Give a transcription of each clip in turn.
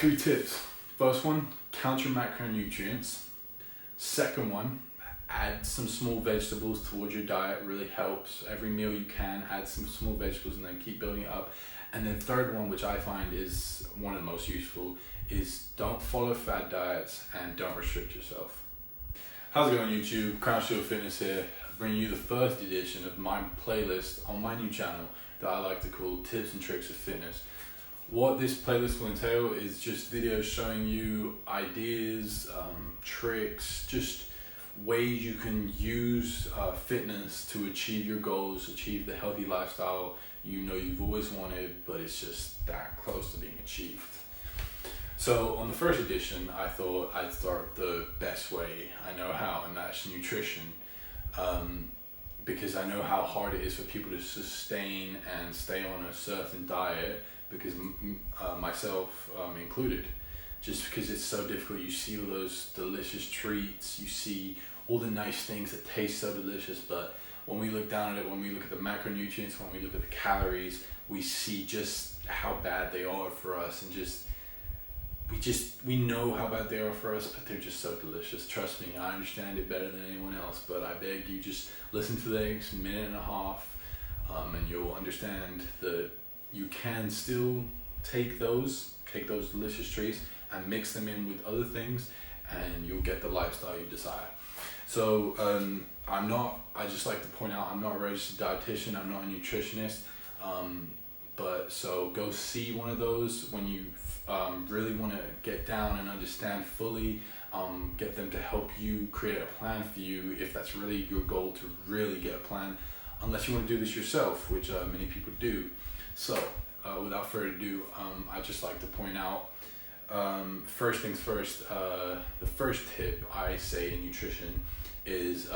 3 tips. First one, count your macronutrients. Second one, add some small vegetables towards your diet, really helps. Every meal you can, add some small vegetables and then keep building it up. And then third one, which I find is one of the most useful, is don't follow fad diets and don't restrict yourself. How's it going, YouTube? Crown Shield Fitness here, bringing you the first edition of my playlist on my new channel that I like to call Tips and Tricks of Fitness. What this playlist will entail is just videos showing you ideas, tricks, just ways you can use fitness to achieve your goals, achieve the healthy lifestyle you know you've always wanted, but it's just that close to being achieved. So on the first edition, I thought I'd start the best way I know how, and that's nutrition. Because I know how hard it is for people to sustain and stay on a certain diet, because myself included, just because it's so difficult. You see all those delicious treats, you see all the nice things that taste so delicious, but when we look down at it, when we look at the macronutrients, when we look at the calories, we see just how bad they are for us, and we know how bad they are for us, but they're just so delicious. Trust me, I understand it better than anyone else, but I beg you, just listen to the next minute and a half, and you'll understand that you can still take those delicious treats and mix them in with other things, and you'll get the lifestyle you desire. So I just like to point out, I'm not a registered dietitian, I'm not a nutritionist, but so go see one of those when you really want to get down and understand fully, get them to help you create a plan for you, if that's really your goal, to really get a plan, unless you want to do this yourself, which many people do. So without further ado, I just like to point out, first things first, the first tip I say in nutrition is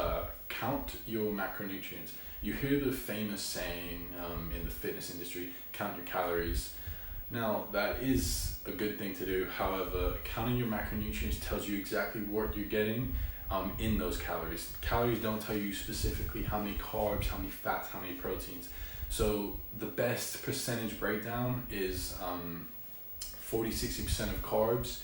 count your macronutrients. You hear the famous saying in the fitness industry, count your calories. Now that is a good thing to do, however, counting your macronutrients tells you exactly what you're getting in those calories. Calories don't tell you specifically how many carbs, how many fats, how many proteins. So the best percentage breakdown is 40-60% of carbs.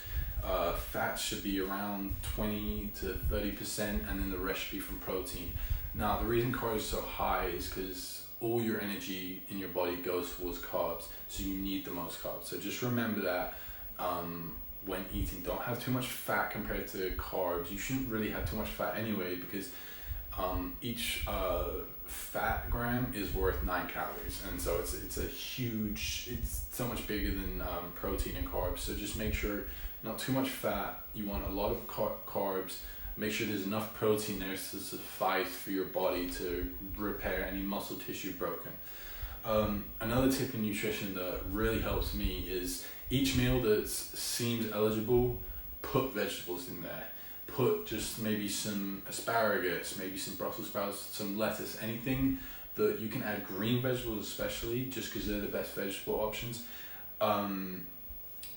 Fats should be around 20 to 30%, and then the rest should be from protein. Now the reason carbs are so high is because all your energy in your body goes towards carbs, so you need the most carbs. So just remember that when eating, don't have too much fat compared to carbs. You shouldn't really have too much fat anyway, because each fat gram is worth 9 calories, and so it's so much bigger than protein and carbs. So just make sure not too much fat. You want a lot of carbs. Make sure there's enough protein there to suffice for your body to repair any muscle tissue broken. Another tip in nutrition that really helps me is each meal that seems eligible, put vegetables in there. Put just maybe some asparagus, maybe some Brussels sprouts, some lettuce, anything that you can add, green vegetables especially, just because they're the best vegetable options.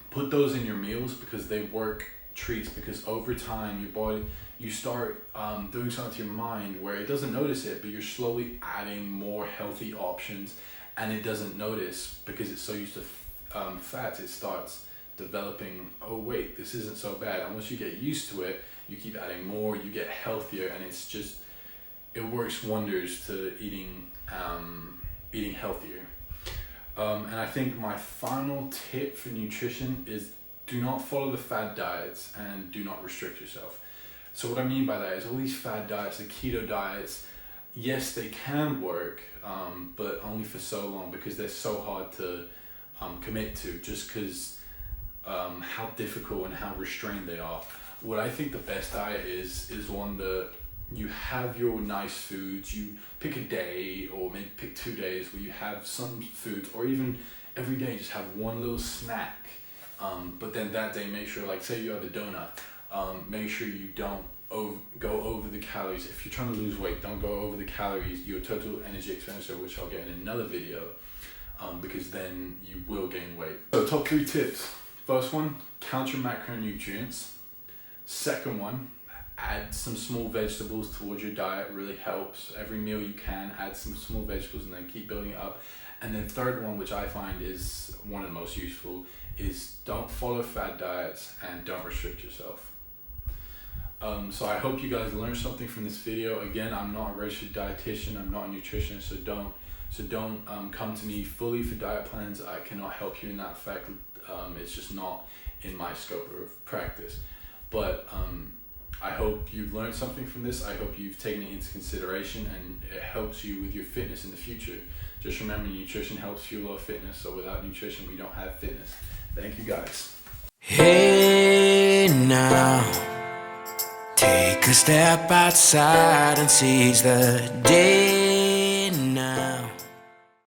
Put those in your meals because they work treats, because over time your body, you start doing something to your mind where it doesn't notice it, but you're slowly adding more healthy options, and it doesn't notice because it's so used to fats. It starts developing, oh wait, this isn't so bad, and once you get used to it, you keep adding more, you get healthier, and it works wonders to eating healthier. And I think my final tip for nutrition is do not follow the fad diets and do not restrict yourself. So what I mean by that is all these fad diets, the keto diets, yes, they can work, but only for so long, because they're so hard to commit to, just because how difficult and how restrained they are. What I think the best diet is one that you have your nice foods, you pick a day or maybe pick 2 days where you have some foods, or even every day just have one little snack, but then that day make sure, like say you have a donut, make sure you don't go over the calories. If you're trying to lose weight, don't go over the calories, your total energy expenditure, which I'll get in another video, because then you will gain weight. So top 3 tips. First one, count your macronutrients. Second one, add some small vegetables towards your diet, really helps. Every meal you can, add some small vegetables and then keep building it up. And then third one, which I find is one of the most useful, is don't follow fad diets and don't restrict yourself. So I hope you guys learned something from this video. Again, I'm not a registered dietitian, I'm not a nutritionist, so don't come to me fully for diet plans. I cannot help you in that fact. It's just not in my scope of practice. But I hope you've learned something from this. I hope you've taken it into consideration and it helps you with your fitness in the future. Just remember, nutrition helps fuel our fitness, so without nutrition we don't have fitness. Thank you guys. Hey now, take a step outside and seize the day.